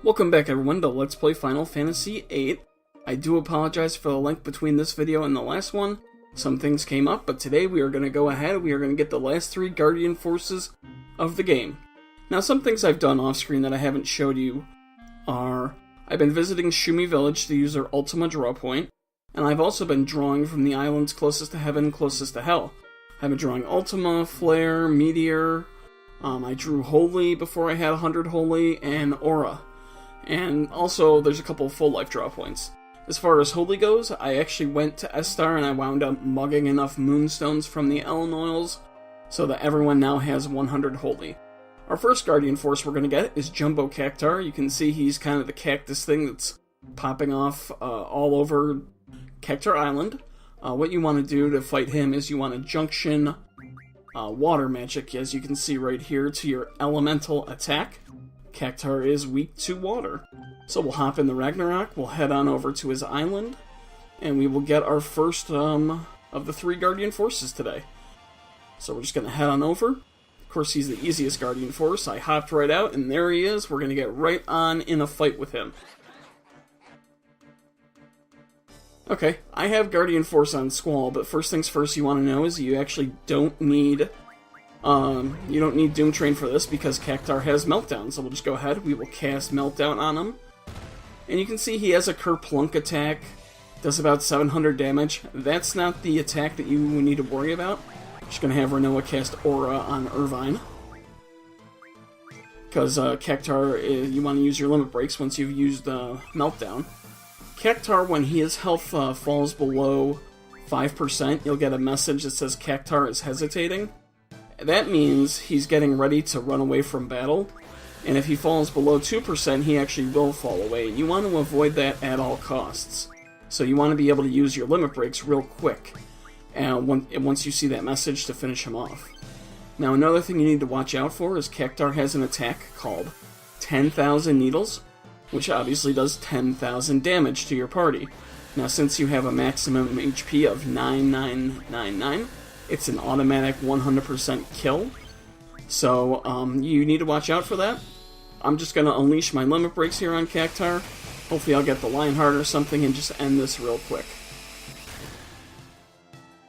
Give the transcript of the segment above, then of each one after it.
Welcome back everyone to Let's Play Final Fantasy VIII. I do apologize for the length between this video and the last one. Some things came up, but today we are going to go ahead. We are going to get the last three Guardian Forces of the game. Now, some things I've done off screen that I haven't showed you are I've been visiting Shumi Village to use their Ultima draw point, and I've also been drawing from the islands closest to heaven, closest to hell. I've been drawing Ultima, Flare, Meteor. I drew Holy before I had 100 Holy, and Aura. And also, there's a couple of full life draw points. As far as Holy goes, I actually went to Estar and I wound up mugging enough Moonstones from the Elenoils so that everyone now has 100 Holy. Our first Guardian Force we're going to get is Jumbo Cactuar. You can see he's kind of the cactus thing that's popping off all over Cactuar Island. What you want to do to fight him is you want to junction water magic, as you can see right here, to your elemental attack. Cactuar is weak to water. So we'll hop in the Ragnarok, we'll head on over to his island, and we will get our first of the three Guardian Forces today. So we're just going to head on over. Of course, he's the easiest Guardian Force. I hopped right out, and there he is. We're going to get right on in a fight with him. Okay, I have Guardian Force on Squall, but first things first you want to know is you actually don't need Doom Train for this because Cactuar has Meltdown, so we'll just go ahead. We will cast Meltdown on him. And you can see he has a Kerplunk attack, does about 700 damage. That's not the attack that you need to worry about. I'm just going to have Renoa cast Aura on Irvine. Because Cactuar, you want to use your limit breaks once you've used Meltdown. Cactuar, when his health falls below 5%, you'll get a message that says Cactuar is hesitating. That means he's getting ready to run away from battle, and if he falls below 2%, he actually will fall away, and you want to avoid that at all costs. So you want to be able to use your limit breaks real quick, and once you see that message, to finish him off. Now, another thing you need to watch out for is Cactuar has an attack called 10,000 Needles, which obviously does 10,000 damage to your party. Now, since you have a maximum HP of 9999, it's an automatic 100% kill, so you need to watch out for that. I'm just going to unleash my limit breaks here on Cactuar. Hopefully I'll get the Lionheart or something and just end this real quick.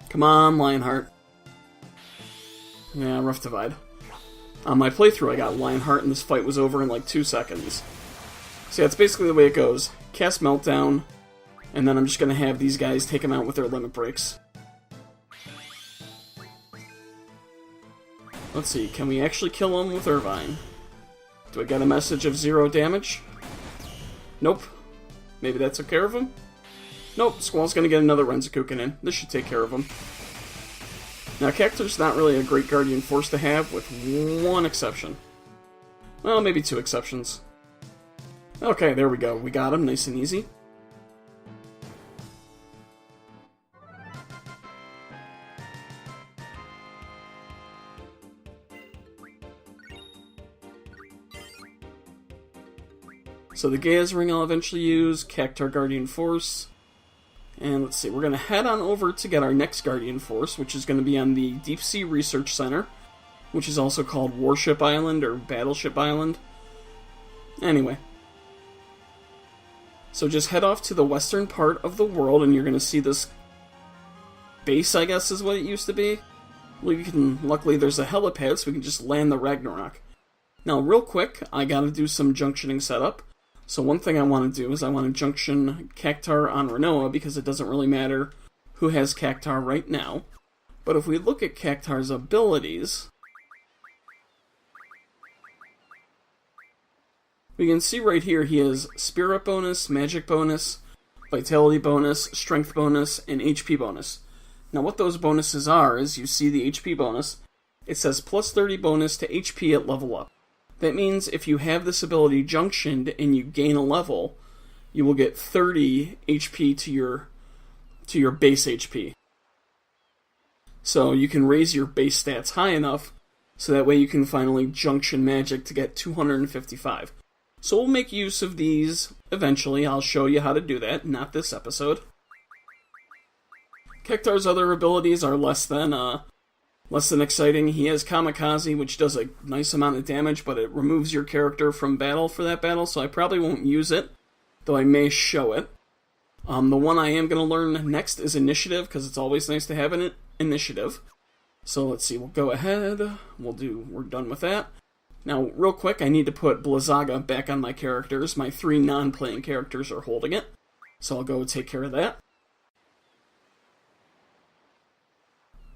Come on, Lionheart. Yeah, rough divide. On my playthrough I got Lionheart and this fight was over in like 2 seconds. So yeah, that's basically the way it goes. Cast Meltdown, and then I'm just going to have these guys take him out with their limit breaks. Let's see, can we actually kill him with Irvine? Do I get a message of 0 damage? Nope. Maybe that took care of him? Nope, Squall's gonna get another Renzakuken in. This should take care of him. Now, Cactuar's not really a great Guardian Force to have, with one exception. Well, maybe 2 exceptions. Okay, there we go. We got him, nice and easy. So the Gaia's Ring I'll eventually use, Cactuar Guardian Force, and let's see, we're going to head on over to get our next Guardian Force, which is going to be on the Deep Sea Research Center, which is also called Warship Island or Battleship Island. Anyway. So just head off to the western part of the world, and you're going to see this base, I guess is what it used to be. Luckily there's a helipad, so we can just land the Ragnarok. Now, real quick, I gotta do some junctioning setup. So one thing I want to do is I want to junction Cactuar on Renoa, because it doesn't really matter who has Cactuar right now. But if we look at Cactuar's abilities, we can see right here he has Spirit bonus, Magic bonus, Vitality bonus, Strength bonus, and HP bonus. Now what those bonuses are is you see the HP bonus. It says plus 30 bonus to HP at level up. That means if you have this ability junctioned and you gain a level, you will get 30 HP to your base HP. So you can raise your base stats high enough so that way you can finally junction magic to get 255. So we'll make use of these eventually. I'll show you how to do that, not this episode. Cactuar's other abilities are less than Less than exciting, he has Kamikaze, which does a nice amount of damage, but it removes your character from battle for that battle, so I probably won't use it, though I may show it. The one I am going to learn next is Initiative, because it's always nice to have an initiative. So let's see, we'll go ahead, we're done with that. Now, real quick, I need to put Blizzaga back on my characters. My 3 non-playing characters are holding it, so I'll go take care of that.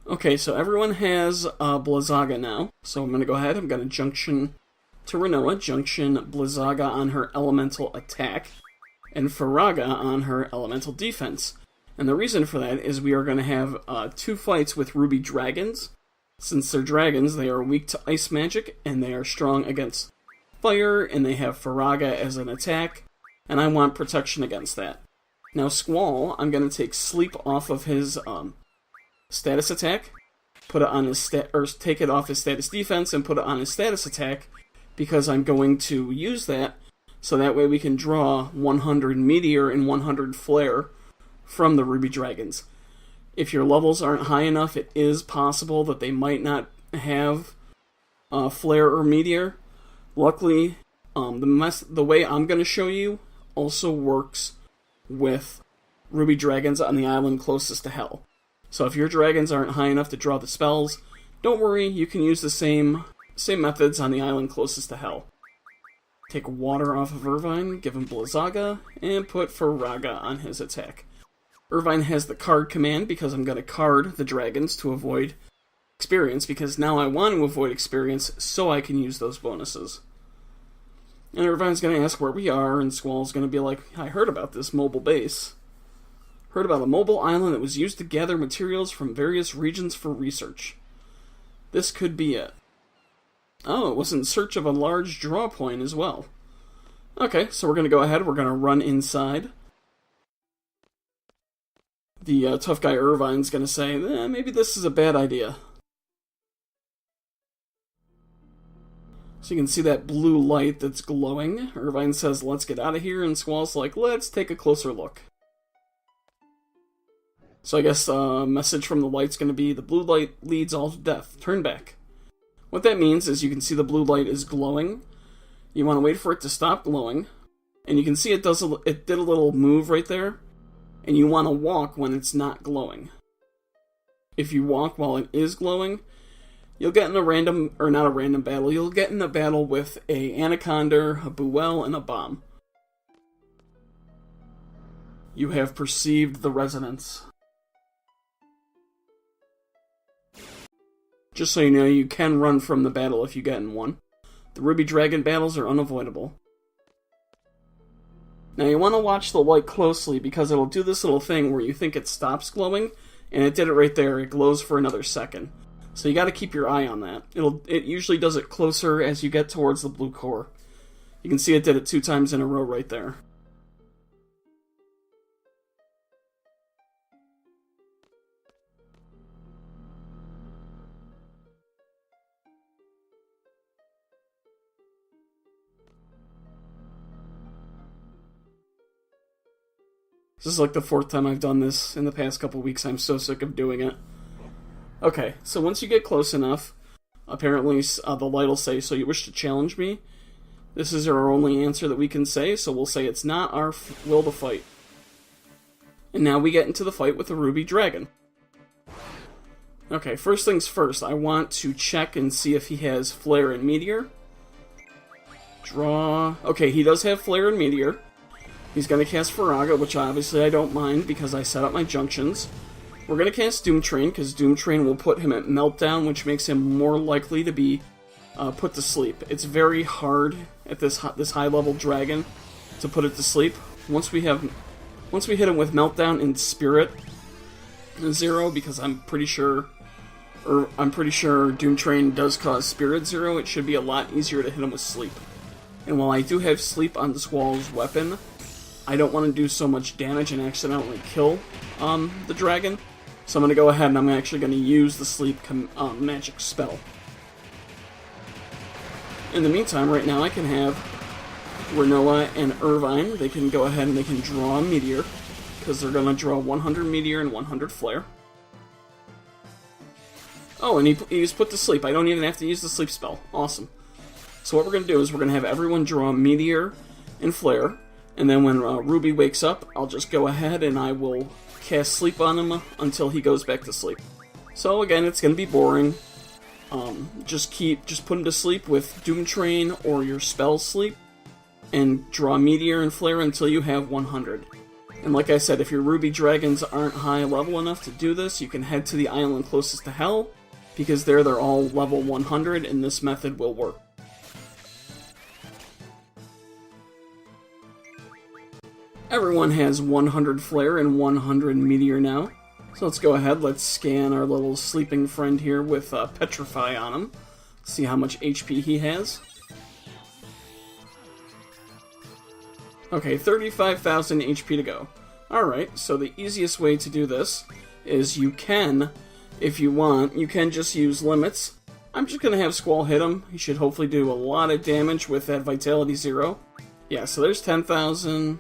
Okay, so everyone has Blizzaga now, so I'm going to go ahead, I'm going to junction to Rinoa, junction Blizzaga on her elemental attack, and Faraga on her elemental defense. And the reason for that is we are going to have 2 fights with Ruby Dragons. Since they're dragons, they are weak to ice magic, and they are strong against fire, and they have Faraga as an attack, and I want protection against that. Now Squall, I'm going to take Sleep off of his status attack, put it on his take it off his status defense, and put it on his status attack, because I'm going to use that, so that way we can draw 100 Meteor and 100 Flare from the Ruby Dragons. If your levels aren't high enough, it is possible that they might not have Flare or Meteor. Luckily, the way I'm going to show you also works with Ruby Dragons on the island closest to Hell. So if your dragons aren't high enough to draw the spells, don't worry, you can use the same methods on the island closest to Hell. Take water off of Irvine, give him Blizzaga, and put Faraga on his attack. Irvine has the card command because I'm going to card the dragons to avoid experience, because now I want to avoid experience so I can use those bonuses. And Irvine's going to ask where we are, and Squall's going to be like, I heard about this mobile base. Heard about a mobile island that was used to gather materials from various regions for research. This could be it. Oh, it was in search of a large draw point as well. Okay, so we're going to go ahead, we're going to run inside. The tough guy Irvine's going to say, maybe this is a bad idea. So you can see that blue light that's glowing. Irvine says, let's get out of here, and Squall's like, let's take a closer look. So I guess a message from the light's going to be, the blue light leads all to death. Turn back. What that means is you can see the blue light is glowing. You want to wait for it to stop glowing. And you can see it did a little move right there. And you want to walk when it's not glowing. If you walk while it is glowing, you'll get in a random, or not a random battle, you'll get in a battle with a Anaconda, a Buell, and a Bomb. You have perceived the resonance. Just so you know, you can run from the battle if you get in one. The Ruby Dragon battles are unavoidable. Now you want to watch the light closely because it'll do this little thing where you think it stops glowing, and it did it right there. It glows for another second. So you got to keep your eye on that. It usually does it closer as you get towards the blue core. You can see it did it 2 times in a row right there. This is like the 4th time I've done this in the past couple weeks. I'm so sick of doing it. Okay, so once you get close enough, apparently the light will say, so you wish to challenge me? This is our only answer that we can say, so we'll say it's not our will to fight. And now we get into the fight with the Ruby Dragon. Okay, first things first, I want to check and see if he has Flare and Meteor. Draw. Okay, he does have Flare and Meteor. He's going to cast Faraga, which obviously I don't mind because I set up my junctions. We're going to cast Doom Train, because Doom Train will put him at Meltdown, which makes him more likely to be put to sleep. It's very hard at this high-level dragon to put it to sleep. Once we hit him with Meltdown and Spirit 0, because I'm pretty sure Doom Train does cause Spirit 0, it should be a lot easier to hit him with Sleep. And while I do have Sleep on the Squall's weapon, I don't want to do so much damage and accidentally kill the dragon. So I'm going to go ahead and I'm actually going to use the Sleep magic spell. In the meantime, right now I can have Rinoa and Irvine. They can go ahead and they can draw a Meteor, because they're going to draw 100 Meteor and 100 Flare. Oh, and he was put to sleep. I don't even have to use the sleep spell. Awesome. So what we're going to do is we're going to have everyone draw Meteor and Flare, and then when Ruby wakes up, I'll just go ahead and I will cast Sleep on him until he goes back to sleep. So again, it's going to be boring. Just put him to sleep with Doom Train or your spell sleep, and draw Meteor and Flare until you have 100. And like I said, if your Ruby Dragons aren't high level enough to do this, you can head to the island closest to Hell, because they're all level 100, and this method will work. Everyone has 100 Flare and 100 Meteor now. So let's go ahead, let's scan our little sleeping friend here with Petrify on him. See how much HP he has. Okay, 35,000 HP to go. Alright, so the easiest way to do this is you can, if you want, you can just use limits. I'm just going to have Squall hit him. He should hopefully do a lot of damage with that Vitality 0. Yeah, so there's 10,000.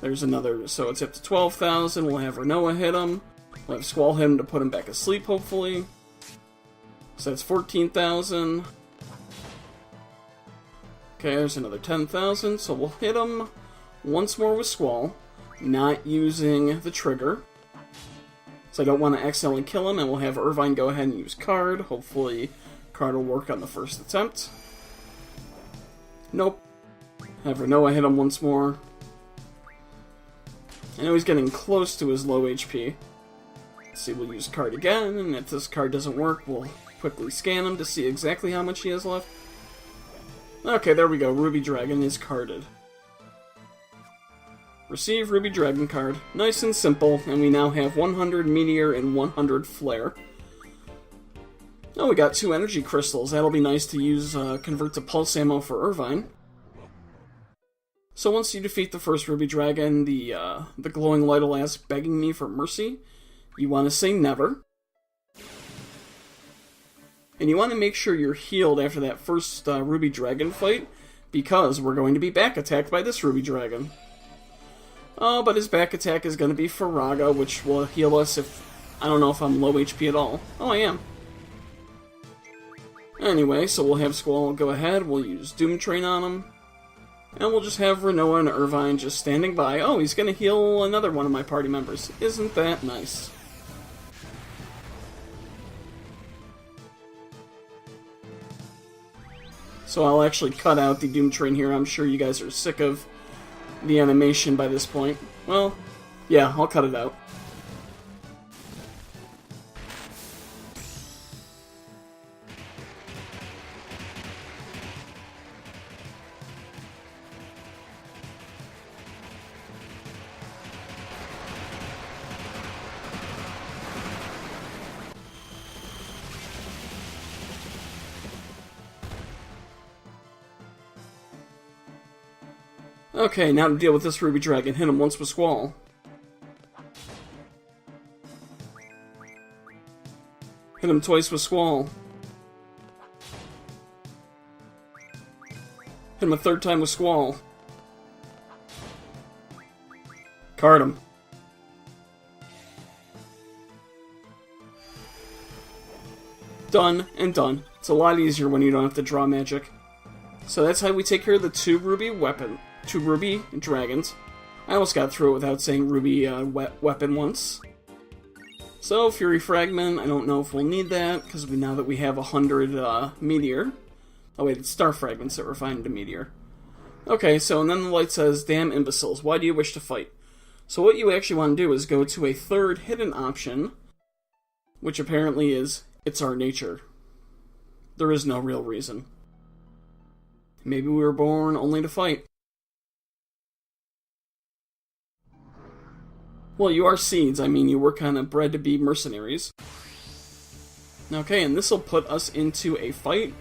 There's another, so it's up to 12,000. We'll have Renoa hit him. We'll have Squall hit him to put him back asleep, hopefully. So that's 14,000. Okay, there's another 10,000, so we'll hit him once more with Squall, not using the trigger. So I don't want to accidentally kill him, and we'll have Irvine go ahead and use Card. Hopefully, Card will work on the first attempt. Nope. Have Renoa hit him once more. I know he's getting close to his low HP. Let's see, we'll use Card again, and if this card doesn't work, we'll quickly scan him to see exactly how much he has left. Okay, there we go. Ruby Dragon is carded. Receive Ruby Dragon card. Nice and simple, and we now have 100 Meteor and 100 Flare. Oh, we got 2 energy crystals. That'll be nice to use, convert to pulse ammo for Irvine. So once you defeat the first Ruby Dragon, the glowing light will ask, begging me for mercy. You want to say never. And you want to make sure you're healed after that first Ruby Dragon fight, because we're going to be back attacked by this Ruby Dragon. Oh, but his back attack is going to be Faraga, which will heal us if... I don't know if I'm low HP at all. Oh, I am. Anyway, so we'll have Squall go ahead, we'll use Doom Train on him. And we'll just have Renoa and Irvine just standing by. Oh, he's going to heal another one of my party members. Isn't that nice? So I'll actually cut out the Doom Train here. I'm sure you guys are sick of the animation by this point. Well, yeah, I'll cut it out. Okay, now to deal with this Ruby Dragon. Hit him once with Squall. Hit him twice with Squall. Hit him a third time with Squall. Card him. Done and done. It's a lot easier when you don't have to draw magic. So that's how we take care of the 2 Ruby Dragons. I almost got through it without saying Ruby weapon once. So, Fury Fragment, I don't know if we'll need that, because now that we have 100 Meteor. Oh wait, it's Star Fragments that refine into Meteor. Okay, so and then the light says, damn imbeciles, why do you wish to fight? So what you actually want to do is go to a third hidden option, which apparently is, it's our nature. There is no real reason. Maybe we were born only to fight. Well, you are seeds. I mean, you were kind of bred to be mercenaries. Okay, and this will put us into a fight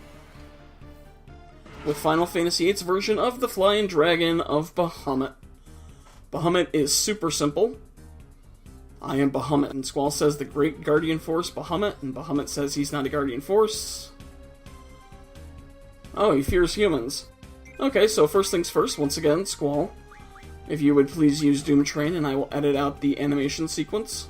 with Final Fantasy VIII's version of the Flying Dragon of Bahamut. Bahamut is super simple. I am Bahamut, and Squall says the Great Guardian Force Bahamut, and Bahamut says he's not a Guardian Force. Oh, he fears humans. Okay, so first things first, once again, Squall. If you would please use Doom Train, and I will edit out the animation sequence.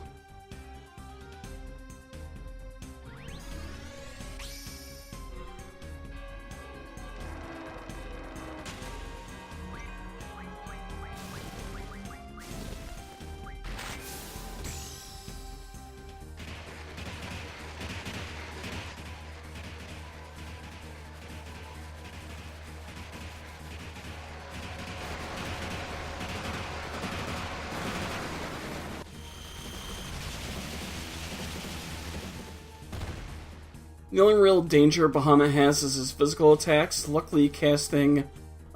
The only real danger Bahamut has is his physical attacks. Luckily, casting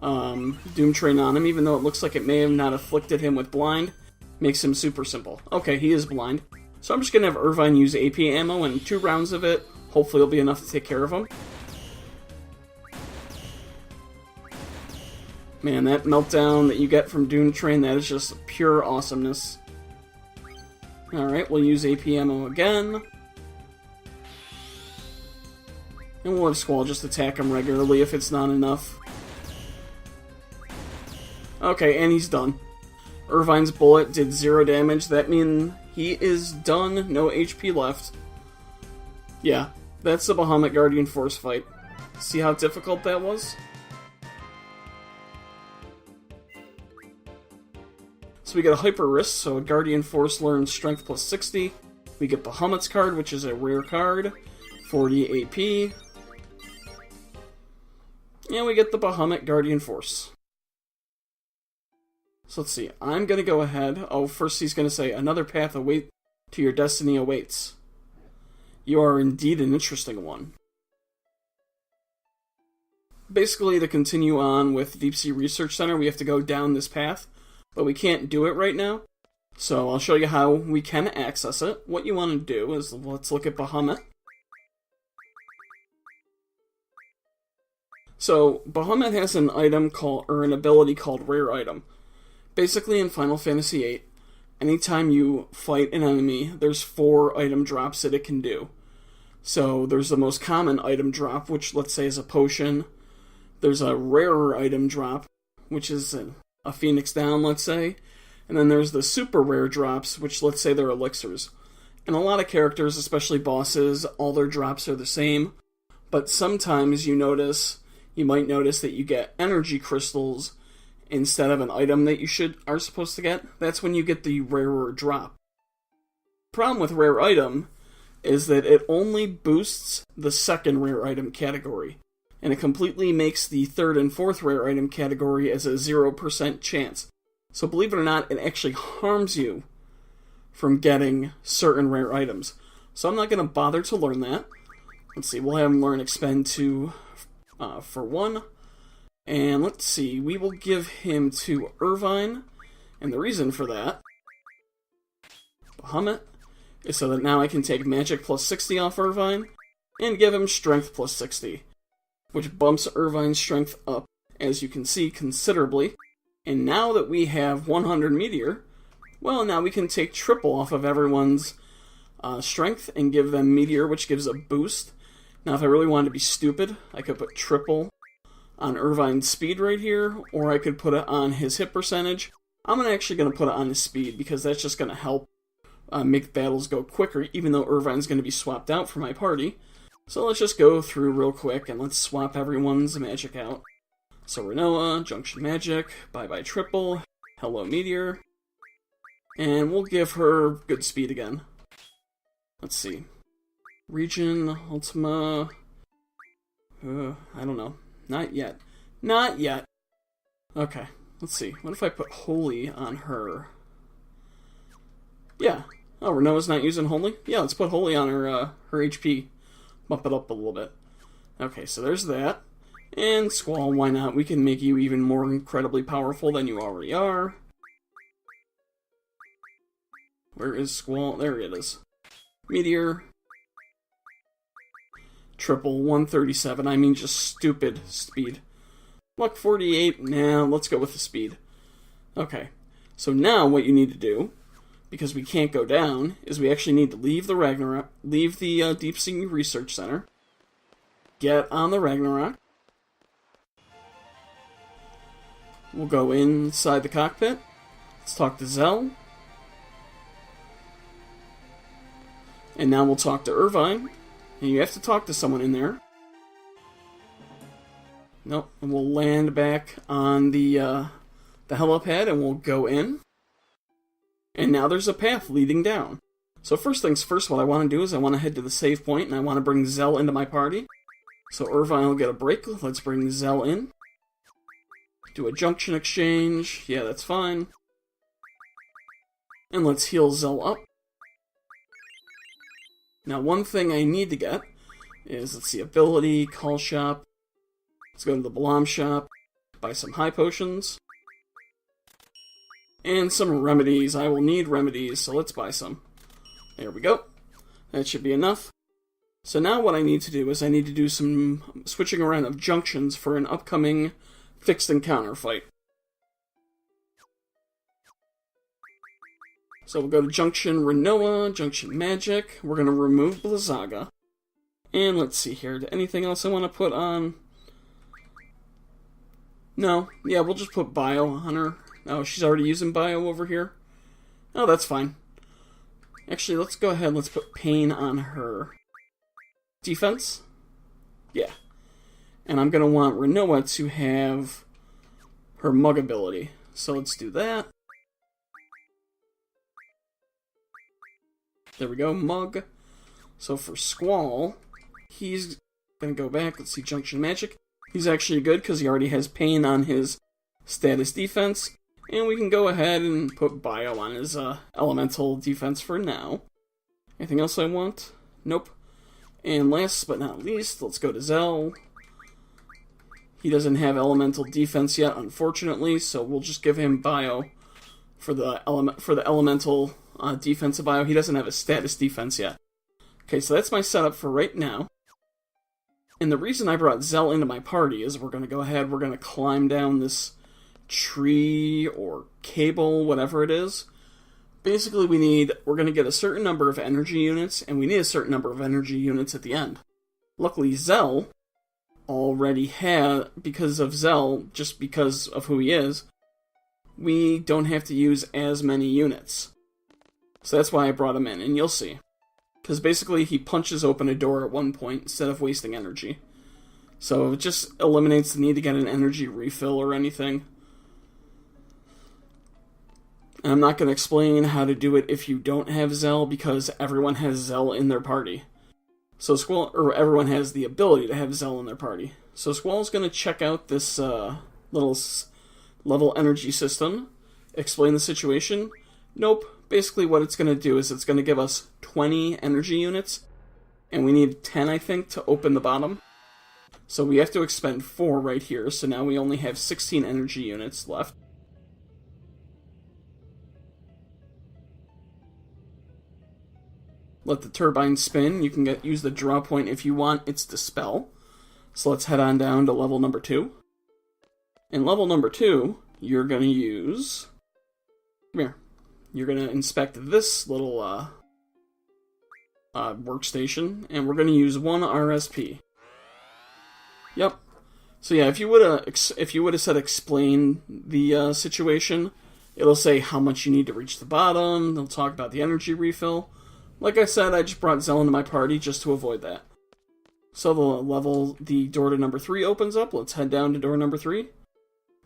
Doom Train on him, even though it looks like it may have not afflicted him with blind, makes him super simple. Okay, he is blind. So I'm just going to have Irvine use AP ammo, and 2 rounds of it, hopefully it'll be enough to take care of him. Man, that meltdown that you get from Doom Train, that is just pure awesomeness. Alright, we'll use AP ammo again. And we'll have Squall just attack him regularly if it's not enough. Okay, and he's done. Irvine's bullet did 0 damage. That means he is done. No HP left. Yeah, that's the Bahamut Guardian Force fight. See how difficult that was? So we get a Hyper Wrist, so a Guardian Force learns Strength plus 60. We get Bahamut's card, which is a rare card. 40 AP. And we get the Bahamut Guardian Force. So let's see, I'm going to go ahead. Oh, first he's going to say, another path to your destiny awaits. You are indeed an interesting one. Basically, to continue on with Deep Sea Research Center, we have to go down this path, but we can't do it right now. So I'll show you how we can access it. What you want to do is, let's look at Bahamut. So, Bahamut has an item or an ability called Rare Item. Basically, in Final Fantasy VIII, anytime you fight an enemy, there's 4 item drops that it can do. So, there's the most common item drop, which let's say is a potion. There's a rarer item drop, which is a Phoenix Down, let's say. And then there's the super rare drops, which let's say they're elixirs. And a lot of characters, especially bosses, all their drops are the same. But sometimes you might notice that you get energy crystals instead of an item that you are supposed to get. That's when you get the rarer drop. Problem with rare item is that it only boosts the second rare item category, and it completely makes the third and fourth rare item category as a 0% chance. So believe it or not, it actually harms you from getting certain rare items. So I'm not going to bother to learn that. Let's see, we'll have him learn Expend 2 for 1. And let's see, we will give him to Irvine. And the reason for that, Bahamut, is so that now I can take Magic plus 60 off Irvine and give him Strength plus 60, which bumps Irvine's Strength up, as you can see, considerably. And now that we have 100 Meteor, well, now we can take triple off of everyone's Strength and give them Meteor, which gives a boost. Now, if I really wanted to be stupid, I could put triple on Irvine's speed right here, or I could put it on his hit percentage. I'm actually going to put it on his speed, because that's just going to help make battles go quicker, even though Irvine's going to be swapped out for my party. So let's just go through real quick, and let's swap everyone's magic out. So Renoa, Junction Magic, bye-bye Triple, hello Meteor, and we'll give her good speed again. Let's see. Region, Ultima, I don't know. Not yet. Not yet. Okay, let's see. What if I put Holy on her? Yeah. Oh, Renoa's not using Holy? Yeah, let's put Holy on her HP. Bump it up a little bit. Okay, so there's that. And Squall, why not? We can make you even more incredibly powerful than you already are. Where is Squall? There it is. Meteor. Triple, 137. I mean, just stupid speed. Luck 48. Nah, let's go with the speed. Okay. So now what you need to do, because we can't go down, is we actually need to leave the Ragnarok, leave the Deep Sea Research Center, get on the Ragnarok. We'll go inside the cockpit. Let's talk to Zell. And now we'll talk to Irvine. And you have to talk to someone in there. Nope. And we'll land back on the helipad and we'll go in. And now there's a path leading down. So first things first, what I want to do is I want to head to the save point and I want to bring Zell into my party. So Irvine will get a break. Let's bring Zell in. Do a junction exchange. Yeah, that's fine. And let's heal Zell up. Now, one thing I need to get is, let's see, ability, call shop. Let's go to the Bahamut shop, buy some high potions. And some remedies. I will need remedies, so let's buy some. There we go. That should be enough. So now what I need to do is I need to do some switching around of junctions for an upcoming fixed encounter fight. So we'll go to Junction Renoa, Junction Magic. We're going to remove Blizzaga. And let's see here. Anything else I want to put on? No. Yeah, we'll just put Bio on her. Oh, she's already using Bio over here? Oh, that's fine. Actually, let's go ahead and let's put Pain on her. Defense? Yeah. And I'm going to want Renoa to have her Mug ability. So let's do that. There we go, Mug. So for Squall, he's going to go back. Let's see, Junction Magic. He's actually good because he already has Pain on his status defense. And we can go ahead and put Bio on his elemental defense for now. Anything else I want? Nope. And last but not least, let's go to Zell. He doesn't have elemental defense yet, unfortunately, so we'll just give him Bio for the elemental defensive Bio. He doesn't have a status defense yet. Okay, so that's my setup for right now. And the reason I brought Zell into my party is we're going to go ahead, we're going to climb down this tree or cable, whatever it is. Basically, we're going to get a certain number of energy units, and we need a certain number of energy units at the end. Luckily, Zell already had, because of Zell, just because of who he is, we don't have to use as many units. So that's why I brought him in, and you'll see. Because basically, he punches open a door at one point instead of wasting energy. So it just eliminates the need to get an energy refill or anything. And I'm not going to explain how to do it if you don't have Zell, because everyone has Zell in their party. So everyone has the ability to have Zell in their party. So Squall's going to check out this little level energy system, explain the situation. Nope. Basically what it's going to do is it's going to give us 20 energy units, and we need 10, I think, to open the bottom. So we have to expend 4 right here, so now we only have 16 energy units left. Let the turbine spin. You can use the draw point if you want its dispel. So let's head on down to level number 2. In level number 2, you're going to use... Come here. You're going to inspect this little workstation, and we're going to use 1 RSP. Yep. So yeah, if you would have said explain the situation, it'll say how much you need to reach the bottom. They'll talk about the energy refill. Like I said, I just brought Zell into my party just to avoid that. So the door to number 3 opens up. Let's head down to door number 3.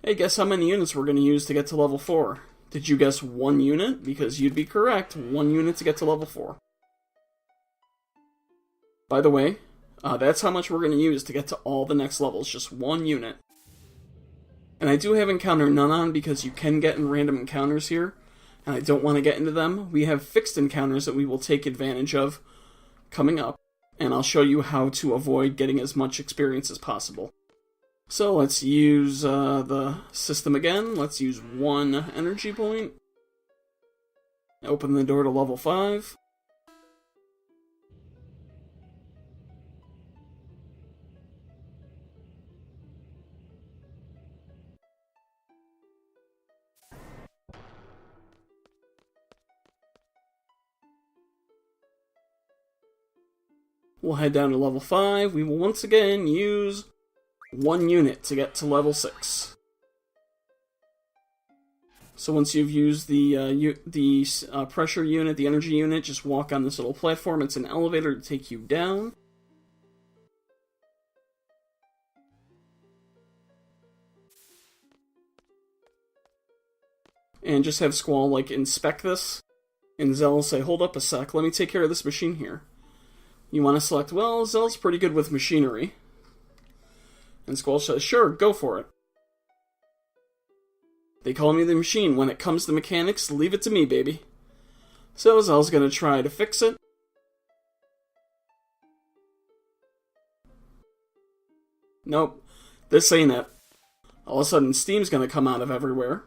Hey, guess how many units we're going to use to get to level 4? Did you guess 1 unit? Because you'd be correct. 1 unit to get to level 4. By the way, that's how much we're going to use to get to all the next levels. Just 1 unit. And I do have encounter none on because you can get in random encounters here. And I don't want to get into them. We have fixed encounters that we will take advantage of coming up. And I'll show you how to avoid getting as much experience as possible. So let's use the system again. Let's use 1 energy point. Open the door to level 5. We'll head down to level 5. We will once again use 1 unit to get to level 6. So once you've used the pressure unit, the energy unit, just walk on this little platform. It's an elevator to take you down. And just have Squall, inspect this. And Zell will say, hold up a sec, let me take care of this machine here. You want to select, well, Zell's pretty good with machinery. And Squall says, sure, go for it. They call me the machine. When it comes to mechanics, leave it to me, baby. So Zell's going to try to fix it. Nope. This ain't it. All of a sudden, steam's gonna come out of everywhere.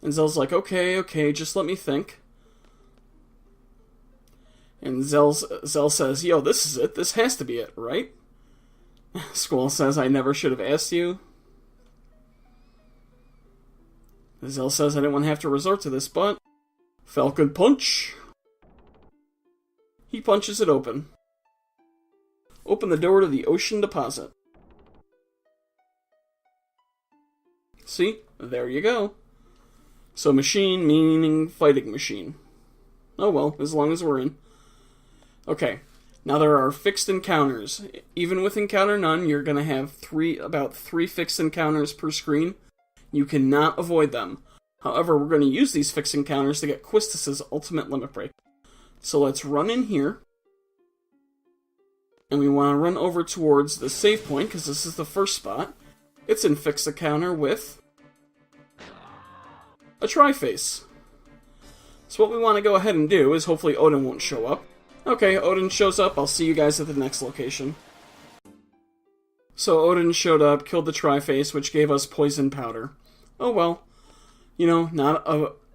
And Zell's like, okay, just let me think. And Zell says, yo, this is it. This has to be it, right? Squall says, I never should have asked you. Zell says, I didn't want to have to resort to this, but... Falcon punch! He punches it open. Open the door to the ocean deposit. See? There you go. So machine meaning fighting machine. Oh well, as long as we're in. Okay, now there are fixed encounters. Even with encounter none, you're going to have about three fixed encounters per screen. You cannot avoid them. However, we're going to use these fixed encounters to get Quistis' ultimate limit break. So let's run in here. And we want to run over towards the save point, because this is the first spot. It's in fixed encounter with a Tri-Face. So what we want to go ahead and do is hopefully Odin won't show up. Okay, Odin shows up. I'll see you guys at the next location. So Odin showed up, killed the Tri-Face, which gave us poison powder. Oh well. You know,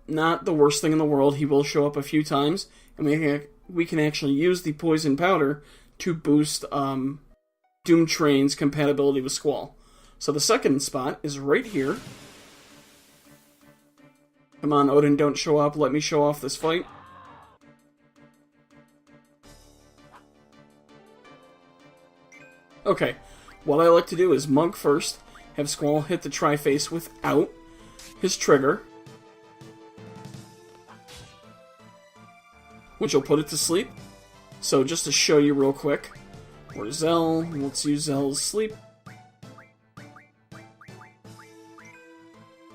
not the worst thing in the world. He will show up a few times, and we can actually use the poison powder to boost Doom Train's compatibility with Squall. So the second spot is right here. Come on, Odin, don't show up. Let me show off this fight. Okay, what I like to do is mug first, have Squall hit the Tri-Face without his trigger, which will put it to sleep. So just to show you real quick, where's Zell? Let's use Zell's sleep.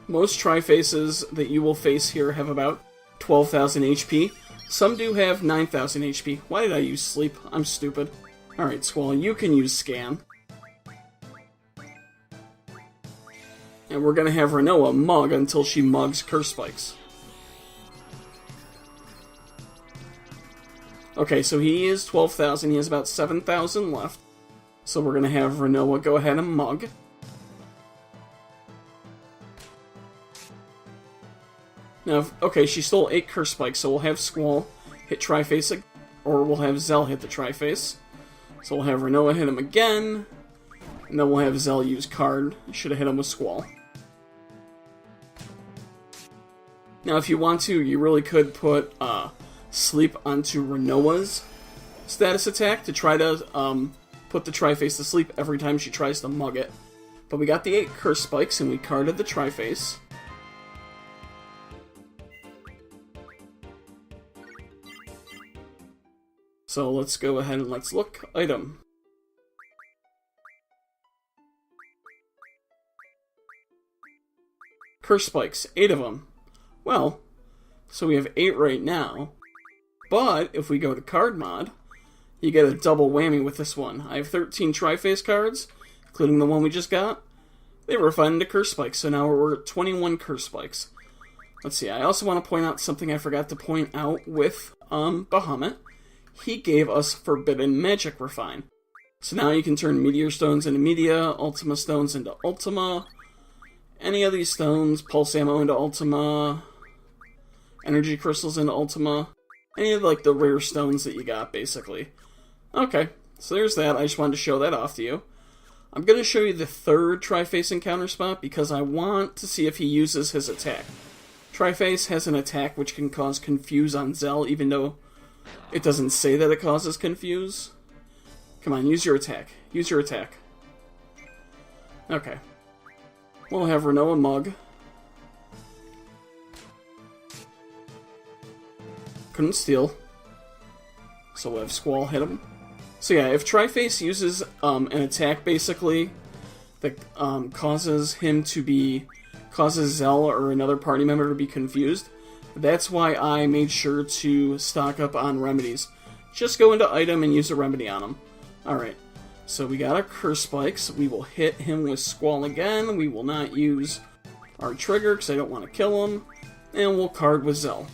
Most Tri-Faces that you will face here have about 12,000 HP. Some do have 9,000 HP. Why did I use sleep? I'm stupid. Alright, Squall, you can use scan. And we're gonna have Renoa mug until she mugs Curse Spikes. Okay, so he is 12,000. He has about 7,000 left. So we're gonna have Renoa go ahead and mug. Now, okay, she stole 8 Curse Spikes, so we'll have Squall hit Tri-Face, or we'll have Zell hit the Tri-Face. So we'll have Renoa hit him again, and then we'll have Zell use Card. Should have hit him with Squall. Now, if you want to, you really could put Sleep onto Renoa's status attack to try to put the Tri-Face to sleep every time she tries to mug it. But we got the 8 Curse Spikes, and we carded the Tri-Face. So let's go ahead and let's look. Item. Curse Spikes, 8 of them. Well, so we have 8 right now. But if we go to card mod, you get a double whammy with this one. I have 13 Tri-Face cards, including the one we just got. They were refined into Curse Spikes, so now we're at 21 Curse Spikes. Let's see, I also want to point out something I forgot to point out with Bahamut. He gave us Forbidden Magic Refine. So now you can turn Meteor Stones into Media, Ultima Stones into Ultima, any of these stones, Pulse Ammo into Ultima, Energy Crystals into Ultima, any of like the rare stones that you got, basically. Okay, so there's that. I just wanted to show that off to you. I'm going to show you the third Tri-Face encounter spot because I want to see if he uses his attack. Tri-Face has an attack which can cause Confuse on Zell, even though it doesn't say that it causes Confuse. Come on, use your attack. Use your attack. Okay. We'll have Renoa mug. Couldn't steal. So we'll have Squall hit him. So yeah, if Tri-Face uses an attack, basically, that causes Zell or another party member to be confused, that's why I made sure to stock up on remedies. Just go into item and use a remedy on him. Alright, so we got our Curse Spikes. We will hit him with Squall again. We will not use our trigger because I don't want to kill him. And we'll card with Zell.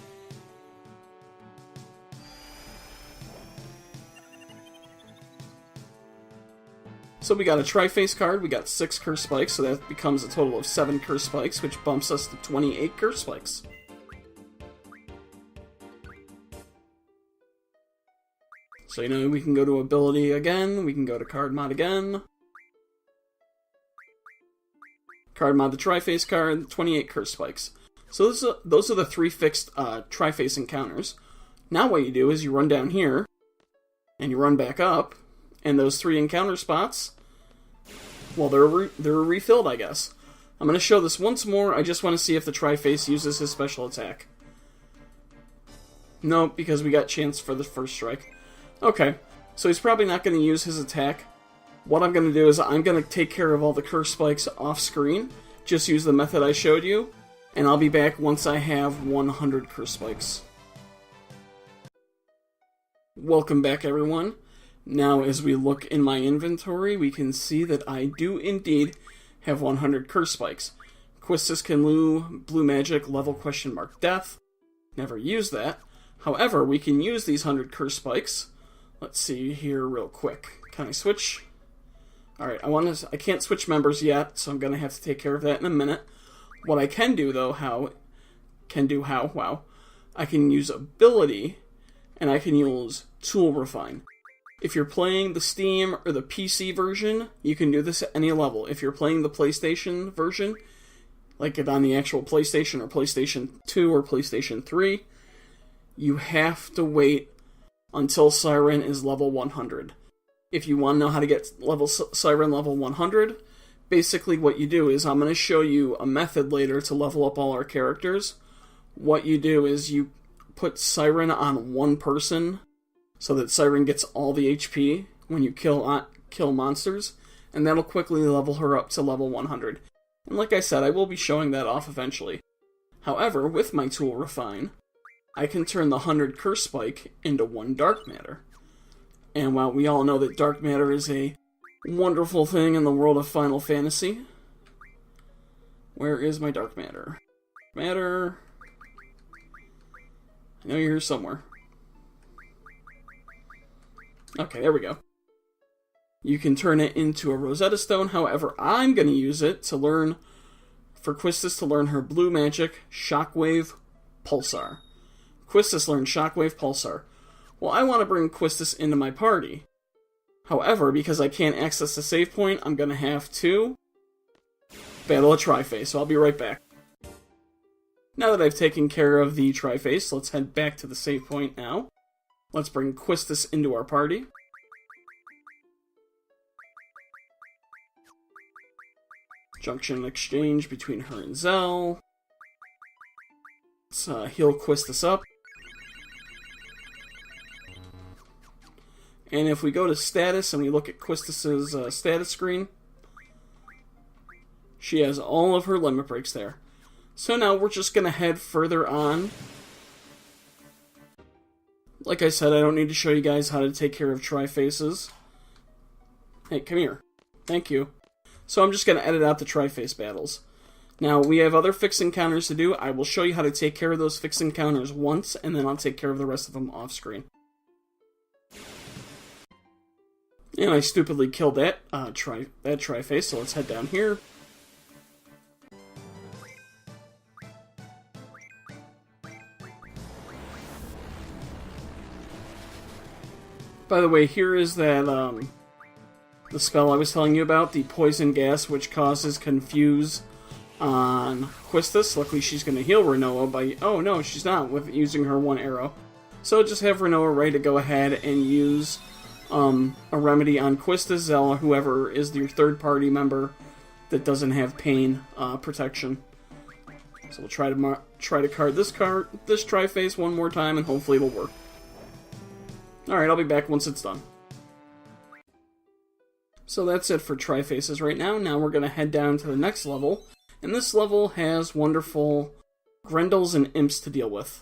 So we got a Tri-Face card, we got 6 Curse Spikes, so that becomes a total of 7 Curse Spikes, which bumps us to 28 Curse Spikes. So, you know, we can go to Ability again, we can go to Card Mod again. Card Mod the Tri-Face card, 28 Curse Spikes. So those are the 3 fixed Tri-Face encounters. Now what you do is you run down here, and you run back up, and those 3 encounter spots, well, they're refilled, I guess. I'm going to show this once more. I just want to see if the Tri-Face uses his special attack. Nope, because we got chance for the first strike. Okay, so he's probably not going to use his attack. What I'm going to do is I'm going to take care of all the Curse Spikes off screen. Just use the method I showed you, and I'll be back once I have 100 Curse Spikes. Welcome back, everyone. Now, as we look in my inventory, we can see that I do indeed have 100 Curse Spikes. Quistis can Blue Magic, level ? Death. Never use that. However, we can use these 100 Curse Spikes. Let's see here real quick. Can I switch? Alright, I can't switch members yet, so I'm going to have to take care of that in a minute. What I can do, though, I can use Ability, and I can use Tool Refine. If you're playing the Steam or the PC version, you can do this at any level. If you're playing the PlayStation version, like it on the actual PlayStation or PlayStation 2 or PlayStation 3, you have to wait until Siren is level 100. If you want to know how to get Siren level 100, basically what you do is I'm going to show you a method later to level up all our characters. What you do is you put Siren on one person so that Siren gets all the HP when you kill monsters, and that'll quickly level her up to level 100. And like I said, I will be showing that off eventually. However, with my Tool Refine, I can turn the 100 Curse Spike into 1 Dark Matter. And while we all know that Dark Matter is a wonderful thing in the world of Final Fantasy, where is my Dark Matter? Matter... I know you're here somewhere. Okay, there we go. You can turn it into a Rosetta Stone, however, I'm going to use it for Quistis to learn her Blue Magic Shockwave Pulsar. Quistis learned Shockwave Pulsar. Well, I want to bring Quistis into my party. However, because I can't access the save point, I'm going to have to battle a Tri-Face, so I'll be right back. Now that I've taken care of the Tri-Face, let's head back to the save point now. Let's bring Quistis into our party. Junction exchange between her and Zell. Let's heal Quistis up. And if we go to status and we look at Quistis' status screen, she has all of her limit breaks there. So now we're just going to head further on. Like I said, I don't need to show you guys how to take care of Tri-Faces. Hey, come here. Thank you. So I'm just going to edit out the Tri-Face battles. Now, we have other fixed encounters to do. I will show you how to take care of those fixed encounters once, and then I'll take care of the rest of them off-screen. And I stupidly killed that Tri-Face, so let's head down here. By the way, here is that, the spell I was telling you about, the poison gas, which causes confuse on Quistis. Luckily, she's going to heal Rinoa by... Oh, no, she's not, with using her one arrow. So just have Rinoa ready to go ahead and use a remedy on Quistis, Zell, or whoever is your third-party member that doesn't have pain protection. So we'll try to card this Tri-Face one more time, and hopefully it'll work. Alright, I'll be back once it's done. So that's it for Tri-Faces right now. Now we're going to head down to the next level. And this level has wonderful Grendels and Imps to deal with.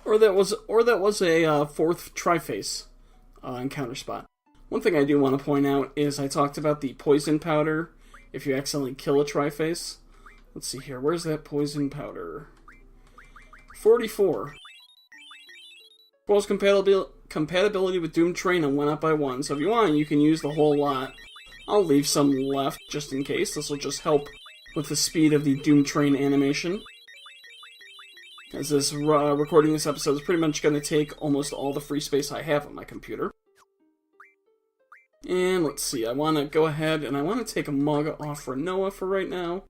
Or that was a fourth Tri-Face encounter spot. One thing I do want to point out is I talked about the poison powder if you accidentally kill a Tri-Face. Let's see here, where's that poison powder? 44. Scrolls compatibility with Doom Train and went up by 1, so if you want, you can use the whole lot. I'll leave some left, just in case. This will just help with the speed of the Doom Train animation. As this recording this episode is pretty much going to take almost all the free space I have on my computer. And let's see, I want to go ahead and I want to take a mug off Renoa for right now.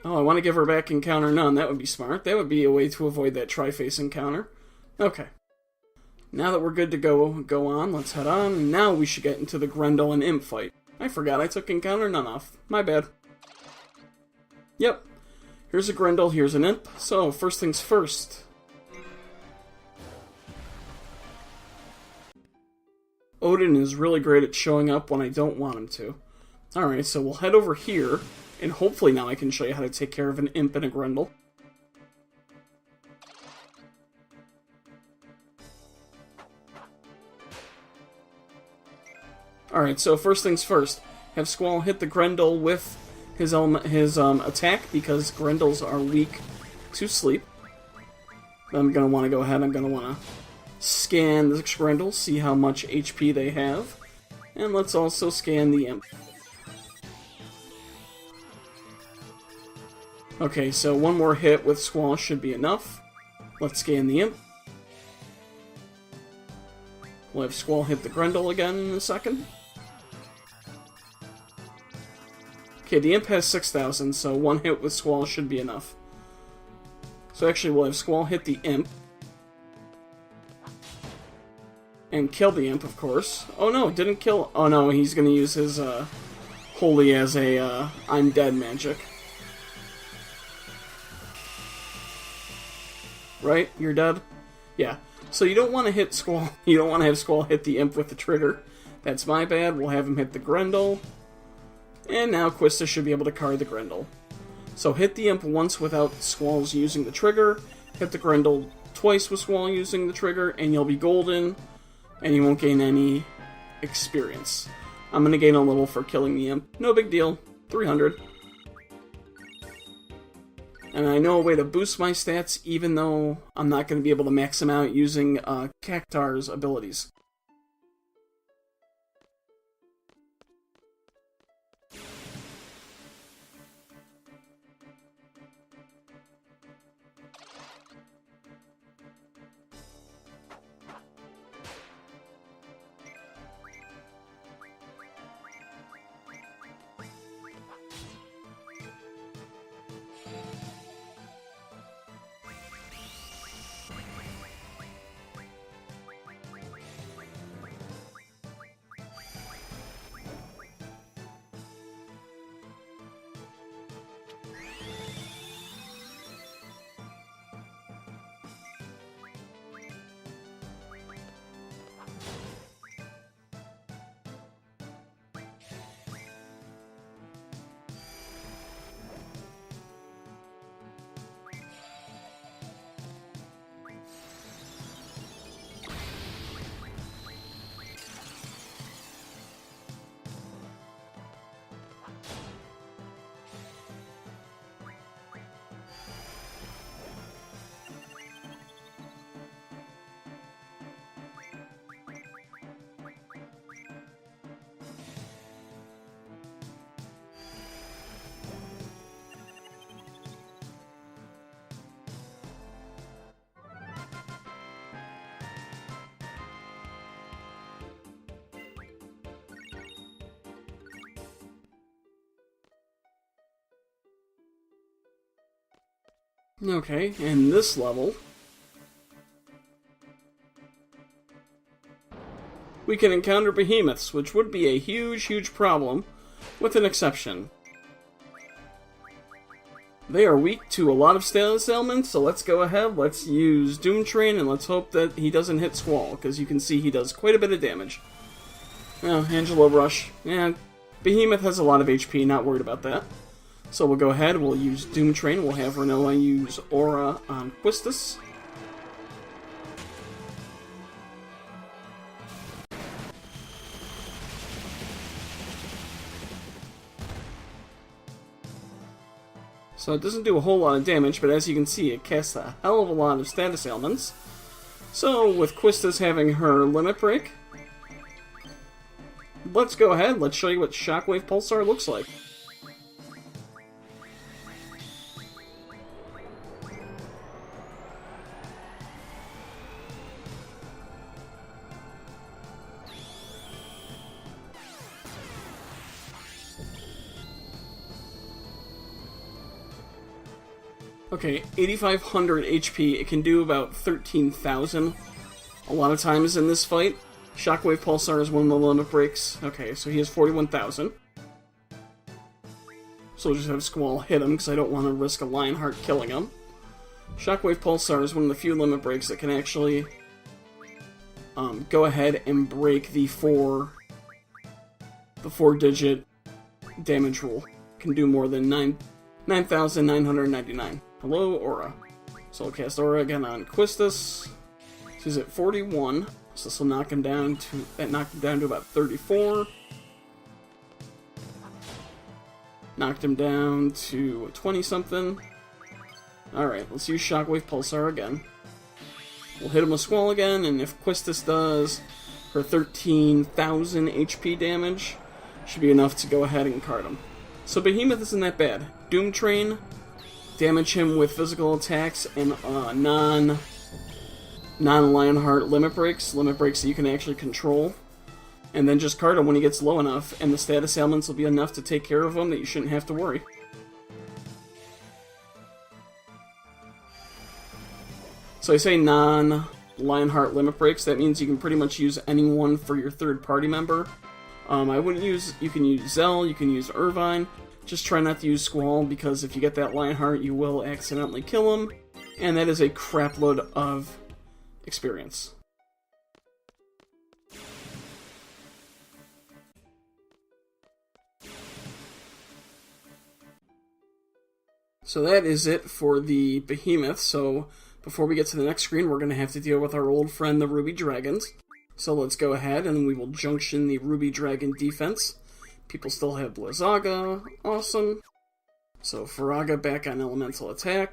Oh, I want to give her back encounter none. That would be smart. That would be a way to avoid that tri-face encounter. Okay. Now that we're good to go on, let's head on. And now we should get into the Grendel and Imp fight. I forgot I took encounter none off. My bad. Yep. Here's a Grendel, here's an Imp. So, first things first. Odin is really great at showing up when I don't want him to. Alright, so we'll head over here, and hopefully now I can show you how to take care of an Imp and a Grendel. Alright, so first things first. Have Squall hit the Grendel with his attack, because Grendels are weak to sleep. I'm going to want to go ahead, I'm going to want to scan the Grendel, see how much HP they have. And let's also scan the Imp. Okay, so one more hit with Squall should be enough. Let's scan the Imp. We'll have Squall hit the Grendel again in a second. Okay, the Imp has 6,000, so one hit with Squall should be enough. So actually, we'll have Squall hit the Imp. And kill the Imp, of course. Oh no, didn't kill... Oh no, he's gonna use his, Holy as a, I'm dead magic. Right? You're dead? Yeah. So you don't want to hit Squall... You don't want to have Squall hit the Imp with the trigger. That's my bad. We'll have him hit the Grendel. And now Quistis should be able to card the Grendel. So hit the Imp once without Squall's using the trigger, hit the Grendel twice with Squall using the trigger, and you'll be golden, and you won't gain any experience. I'm going to gain a little for killing the Imp. No big deal. 300. And I know a way to boost my stats, even though I'm not going to be able to max them out using Cactuar's abilities. Okay, and this level, we can encounter Behemoths, which would be a huge, huge problem, with an exception. They are weak to a lot of status ailments, so let's go ahead, let's use Doom Train, and let's hope that he doesn't hit Squall, because you can see he does quite a bit of damage. Oh, Angelo Rush. Yeah, Behemoth has a lot of HP, not worried about that. So we'll go ahead, we'll use Doom Train, we'll have Renoa use Aura on Quistis. So it doesn't do a whole lot of damage, but as you can see, it casts a hell of a lot of status ailments. So with Quistis having her limit break, let's go ahead, let's show you what Shockwave Pulsar looks like. Okay, 8,500 HP, it can do about 13,000 a lot of times in this fight. Shockwave Pulsar is one of the limit breaks. Okay, so he has 41,000. So we'll just have Squall hit him, because I don't want to risk a Lionheart killing him. Shockwave Pulsar is one of the few limit breaks that can actually go ahead and break the 4-digit damage rule. Can do more than 9,999. Hello, Aura. So I'll cast Aura again on Quistis. He's at 41, so this will knock him down to about 34. Knocked him down to 20-something. Alright, let's use Shockwave Pulsar again. We'll hit him with Squall again, and if Quistis does her 13,000 HP damage, should be enough to go ahead and card him. So Behemoth isn't that bad. Doom Train, damage him with physical attacks and non-Lionheart limit breaks that you can actually control, and then just card him when he gets low enough, and the status ailments will be enough to take care of him that you shouldn't have to worry. So I say non-Lionheart limit breaks, that means you can pretty much use anyone for your third party member. You can use Zell, you can use Irvine. Just try not to use Squall, because if you get that Lionheart, you will accidentally kill him, and that is a crapload of experience. So that is it for the Behemoth. So before we get to the next screen, we're going to have to deal with our old friend, the Ruby Dragons. So let's go ahead and we will junction the Ruby Dragon defense. People still have Blizzaga. Awesome. So Faraga back on elemental attack.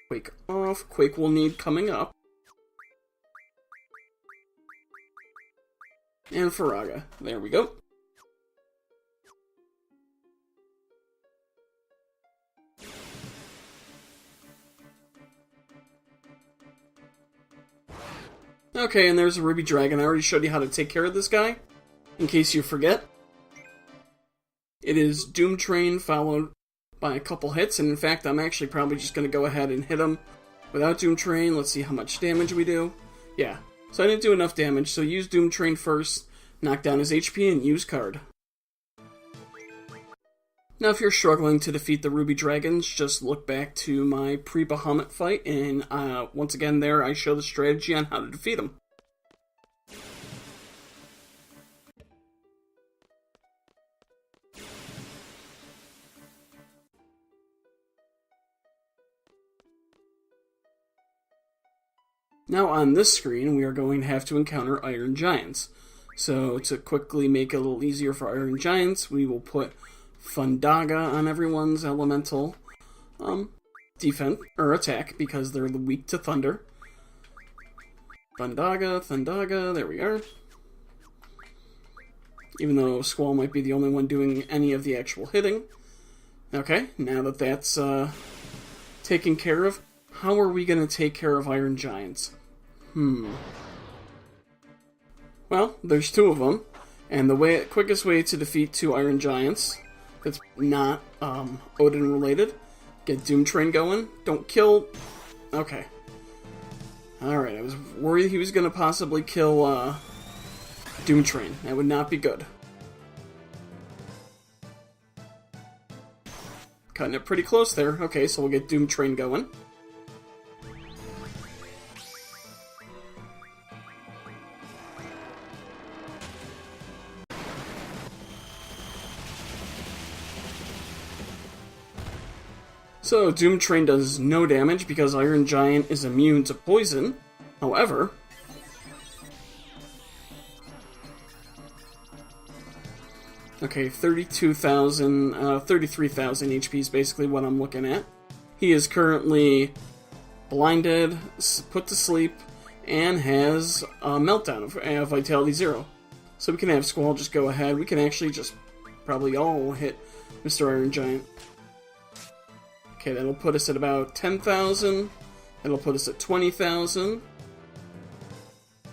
Quake off. Quake will need coming up. And Faraga. There we go. Okay, and there's a Ruby Dragon. I already showed you how to take care of this guy. In case you forget, it is Doom Train followed by a couple hits, and in fact, I'm actually probably just going to go ahead and hit him without Doom Train. Let's see how much damage we do. Yeah, so I didn't do enough damage, so use Doom Train first, knock down his HP, and use card. Now, if you're struggling to defeat the Ruby Dragons, just look back to my pre-Bahamut fight, and once again there, I show the strategy on how to defeat them. Now on this screen, we are going to have to encounter Iron Giants. So to quickly make it a little easier for Iron Giants, we will put Fundaga on everyone's elemental defense or attack, because they're weak to thunder. Fundaga, there we are. Even though Squall might be the only one doing any of the actual hitting. Okay, now that that's taken care of, how are we going to take care of Iron Giants? Well, there's two of them, and the quickest way to defeat two Iron Giants that's not Odin related, get Doom Train going, don't kill... Okay. Alright, I was worried he was going to possibly kill Doom Train. That would not be good. Cutting it pretty close there. Okay, so we'll get Doom Train going. So, Doom Train does no damage because Iron Giant is immune to poison. However, Okay, 32,000, 33,000 HP is basically what I'm looking at. He is currently blinded, put to sleep, and has a meltdown of Vitality 0. So we can have Squall just go ahead. We can actually just probably all hit Mr. Iron Giant. Okay, that'll put us at about 10,000. That'll put us at 20,000.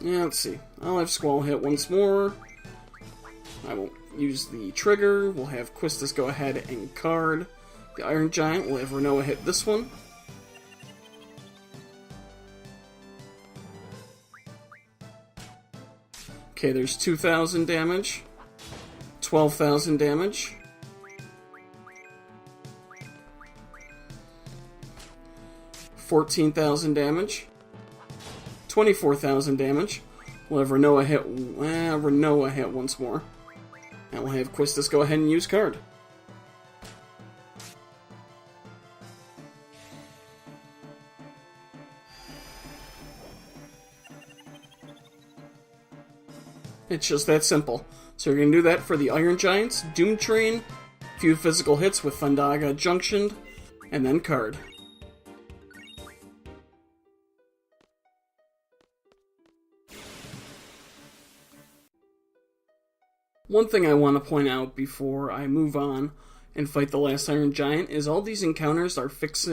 Yeah, let's see. I'll have Squall hit once more. I won't use the trigger. We'll have Quistis go ahead and card the Iron Giant. We'll have Renoa hit this one. Okay, there's 2,000 damage. 12,000 damage. 14,000 damage. 24,000 damage. We'll have Renoa hit once more. And we'll have Quistis go ahead and use card. It's just that simple. So you're going to do that for the Iron Giants, Doom Train, few physical hits with Thundaga Junctioned, and then card. One thing I want to point out before I move on and fight the last Iron Giant is all these encounters are fixed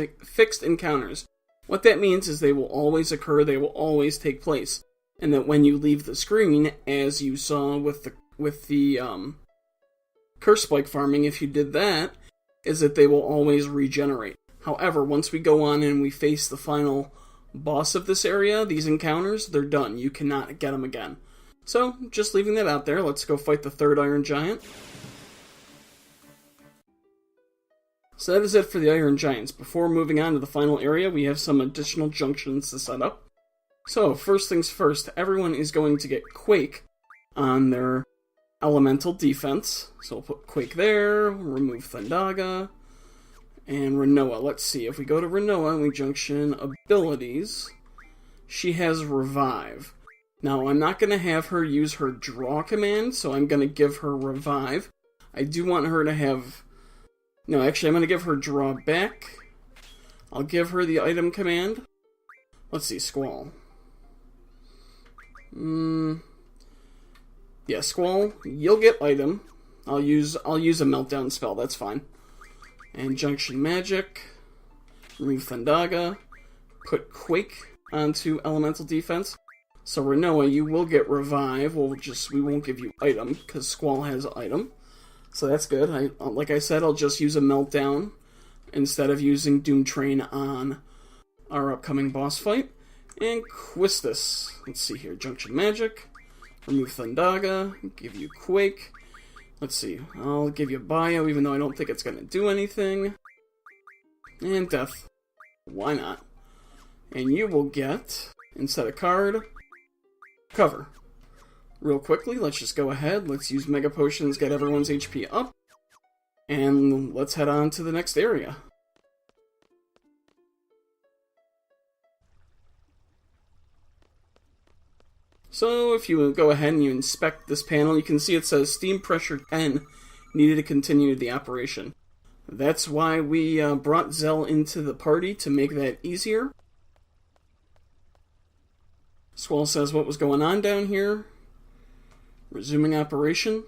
encounters. What that means is they will always occur, they will always take place. And that when you leave the screen, as you saw with the Curse Spike farming, if you did that, is that they will always regenerate. However, once we go on and we face the final boss of this area, these encounters, they're done. You cannot get them again. So, just leaving that out there, let's go fight the third Iron Giant. So that is it for the Iron Giants. Before moving on to the final area, we have some additional junctions to set up. So, first things first, everyone is going to get Quake on their elemental defense. So we'll put Quake there, remove Thundaga, and Renoa. Let's see, if we go to Renoa and we junction abilities, she has Revive. Now, I'm not going to have her use her draw command, so I'm going to give her Revive. I do want her to have... No, actually, I'm going to give her Draw Back. I'll give her the item command. Let's see, Squall. Yeah, Squall, you'll get item. I'll use a Meltdown spell, that's fine. And Junction Magic. Remove Thundaga. Put Quake onto Elemental Defense. So Renoa, you will get Revive. We won't give you item, because Squall has item. So that's good. Like I said, I'll just use a Meltdown instead of using Doom Train on our upcoming boss fight. And Quistis. Let's see here. Junction Magic. Remove Thundaga. Give you Quake. Let's see. I'll give you Bio, even though I don't think it's going to do anything. And Death. Why not? And you will get, instead of card, Cover. Real quickly, let's just go ahead. Let's use Mega Potions, get everyone's HP up. And let's head on to the next area. So, if you go ahead and you inspect this panel, you can see it says Steam Pressure 10 needed to continue the operation. That's why we brought Zell into the party, to make that easier. Squall says what was going on down here. Resuming operation.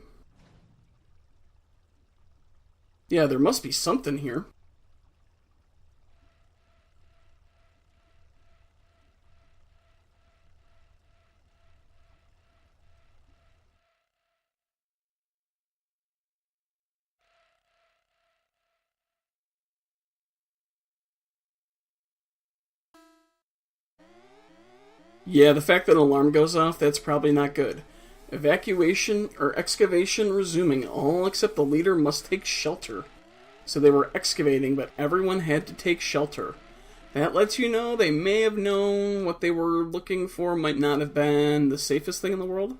Yeah, there must be something here. Yeah, the fact that an alarm goes off, that's probably not good. Evacuation or excavation resuming. All except the leader must take shelter. So they were excavating, but everyone had to take shelter. That lets you know they may have known what they were looking for might not have been the safest thing in the world.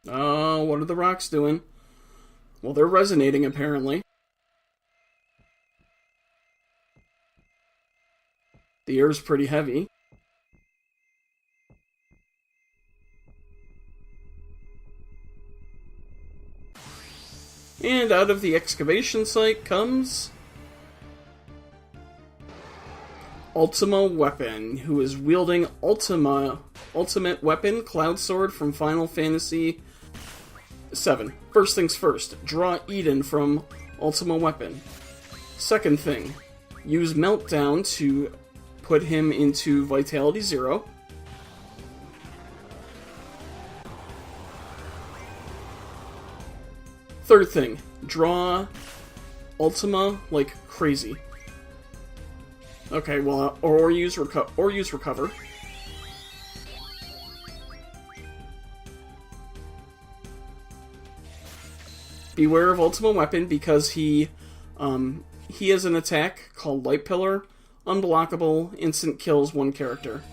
Oh, what are the rocks doing? Well, they're resonating, apparently. The air's pretty heavy. out of the excavation site comes Ultima Weapon, who is wielding Ultimate Weapon, Cloud Sword from Final Fantasy VII. First things first, draw Eden from Ultima Weapon. Second thing, use Meltdown to put him into Vitality 0. Third thing, draw Ultima like crazy. Okay, well, or use Recover. Beware of Ultima Weapon because he has an attack called Light Pillar, unblockable, instant kills one character.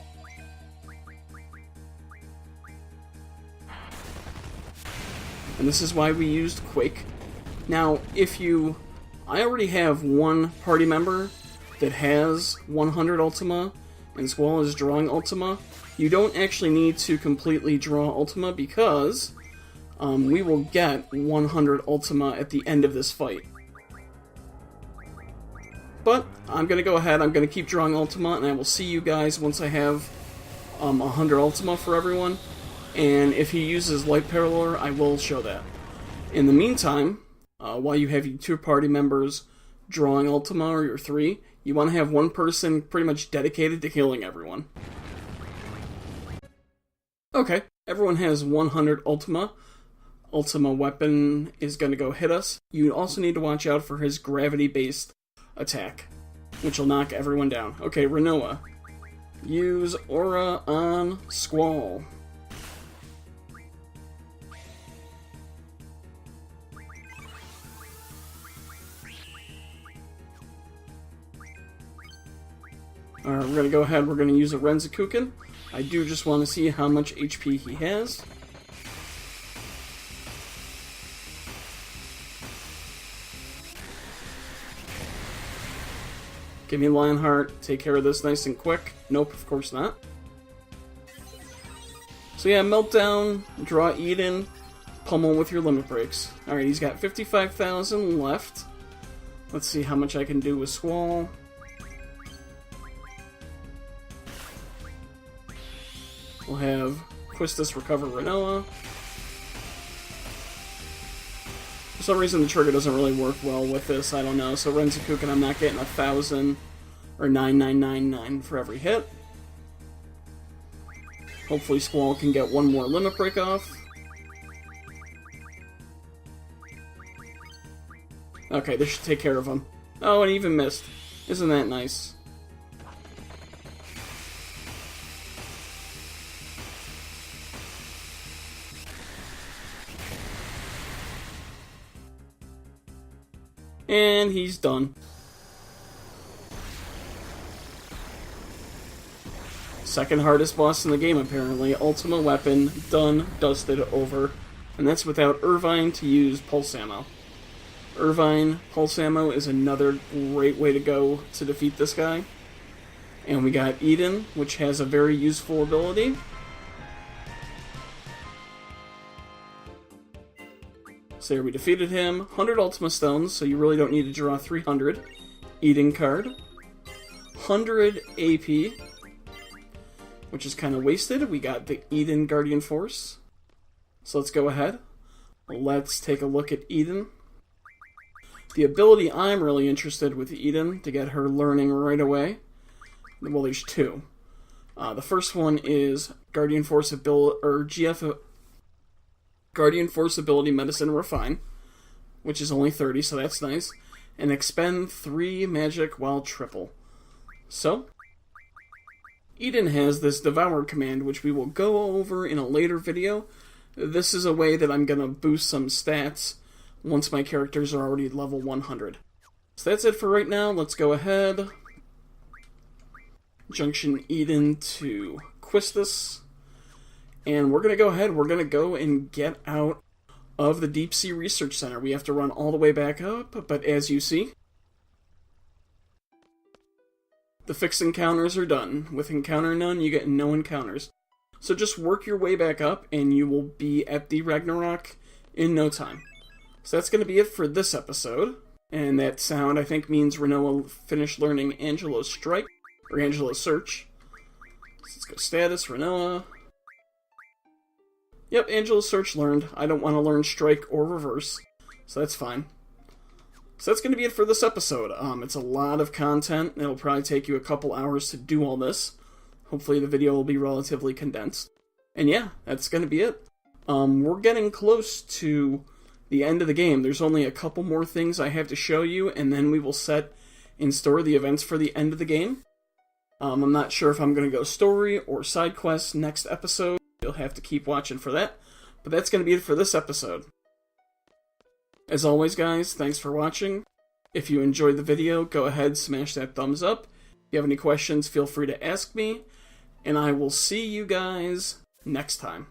And this is why we used Quake. Now, I already have one party member that has 100 Ultima, and Squall is drawing Ultima. You don't actually need to completely draw Ultima because we will get 100 Ultima at the end of this fight. But I'm going to go ahead, I'm going to keep drawing Ultima, and I will see you guys once I have 100 Ultima for everyone. And if he uses Light Pillar, I will show that. In the meantime, while you have your 2 party members drawing Ultima, or your 3, you want to have one person pretty much dedicated to healing everyone. Okay, everyone has 100 Ultima. Ultima Weapon is going to go hit us. You also need to watch out for his gravity-based attack, which will knock everyone down. Okay, Renoa. Use Aura on Squall. Alright, we're going to go ahead, we're going to use a Renzakuken. I do just want to see how much HP he has. Give me Lionheart, take care of this nice and quick. Nope, of course not. So yeah, Meltdown, draw Eden, pummel with your limit breaks. Alright, he's got 55,000 left. Let's see how much I can do with Squall. We'll have Quistis recover Renoa. For some reason the trigger doesn't really work well with this, I don't know. So Renzakuken, I'm not getting 1,000 or 9,999 for every hit. Hopefully Squall can get one more limit break off. Okay, this should take care of him. Oh, and he even missed. Isn't that nice? And he's done. Second hardest boss in the game, apparently. Ultima Weapon, done, dusted, over. And that's without Irvine to use Pulse Ammo. Irvine Pulse Ammo is another great way to go to defeat this guy. And we got Eden, which has a very useful ability. So there we defeated him. 100 Ultima Stones, so you really don't need to draw 300. Eden card. 100 AP, which is kind of wasted. We got the Eden Guardian Force. So let's go ahead. Let's take a look at Eden. The ability I'm really interested with Eden, to get her learning right away. Well, there's 2. The first one is Guardian Force ability, or GF... Guardian Force Ability Medicine Refine, which is only 30, so that's nice. And expend 3 magic while triple. So, Eden has this Devour command, which we will go over in a later video. This is a way that I'm going to boost some stats once my characters are already level 100. So that's it for right now. Let's go ahead. Junction Eden to Quistis. And we're going to go ahead, we're going to go and get out of the Deep Sea Research Center. We have to run all the way back up, but as you see, the fixed encounters are done. With encounter none, you get no encounters. So just work your way back up, and you will be at the Ragnarok in no time. So that's going to be it for this episode. And that sound, I think, means Renoa finished learning Angelo's Strike, or Angelo's Search. So let's go status, Renoa. Yep, Angelo's Search learned. I don't want to learn Strike or Reverse, so that's fine. So that's going to be it for this episode. It's a lot of content. It'll probably take you a couple hours to do all this. Hopefully the video will be relatively condensed. And yeah, that's going to be it. We're getting close to the end of the game. There's only a couple more things I have to show you, and then we will set in store the events for the end of the game. I'm not sure if I'm going to go story or side quests next episode. You'll have to keep watching for that. But that's going to be it for this episode. As always, guys, thanks for watching. If you enjoyed the video, go ahead, smash that thumbs up. If you have any questions, feel free to ask me. And I will see you guys next time.